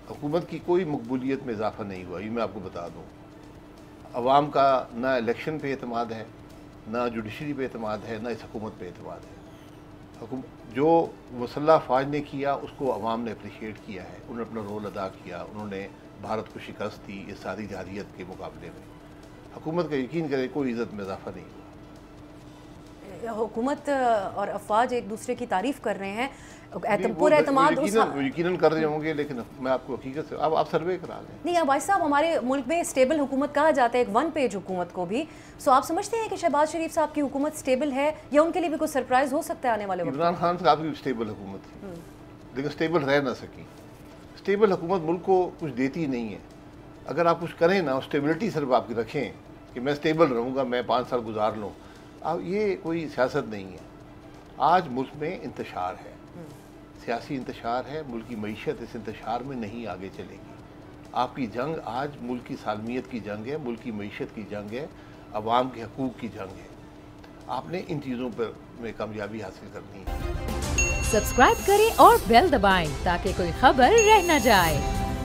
हुकूमत की कोई मकबूलियत में इजाफा नहीं हुआ, ये मैं आपको बता दूँ। अवाम का ना इलेक्शन पे एतमाद है, ना जुडिशरी पे एतमाद है, ना इस हुकूमत पे एतमाद है। जो मुसल्लह फ़ौज ने किया उसको अवाम ने अप्रिशिएट किया है, उन्होंने अपना रोल अदा किया, उन्होंने भारत को शिकस्त दी इस सारी जहारियत के मुकाबले में। हुकूमत का यकीन करें कोई इज़्ज़त में इजाफा नहीं हुआ। हुकूमत और अफवाज एक दूसरे की तारीफ कर रहे हैं, एतमाद यकीनन कर रहे होंगे, लेकिन मैं आपको हकीकत से अब आप सर्वे करा लें। नहीं अब भाई साहब, हमारे मुल्क में स्टेबल हुकूमत कहा जाता है, एक वन पेज हुकूमत को भी। सो आप समझते हैं कि शहबाज शरीफ साहब की हुकूमत स्टेबल है या उनके लिए भी कोई सरप्राइज हो सकता है आने वाले वक्त? इमरान खान साहब की स्टेबल हुकूमत थी, लेकिन स्टेबल रह ना सकी। स्टेबल हुकूमत मुल्क को कुछ देती नहीं है। अगर आप कुछ करें ना, स्टेबिलिटी सिर्फ आपकी रखें कि मैं स्टेबल रहूँगा, मैं 5 साल गुजार लूँ, अब ये कोई सियासत नहीं है। आज मुल्क में इंतशार है, सियासी इंतशार है, मुल्क की मईशत इस इंतशार में नहीं आगे चलेगी। आपकी जंग आज मुल्क की सालमियत की जंग है, मुल्क की मईशत की जंग है, अवाम के हकूक़ की जंग है। आपने इन चीज़ों पर में कामयाबी हासिल करनी है। सब्सक्राइब करें और बेल दबाएं ताकि कोई खबर रह न जाए।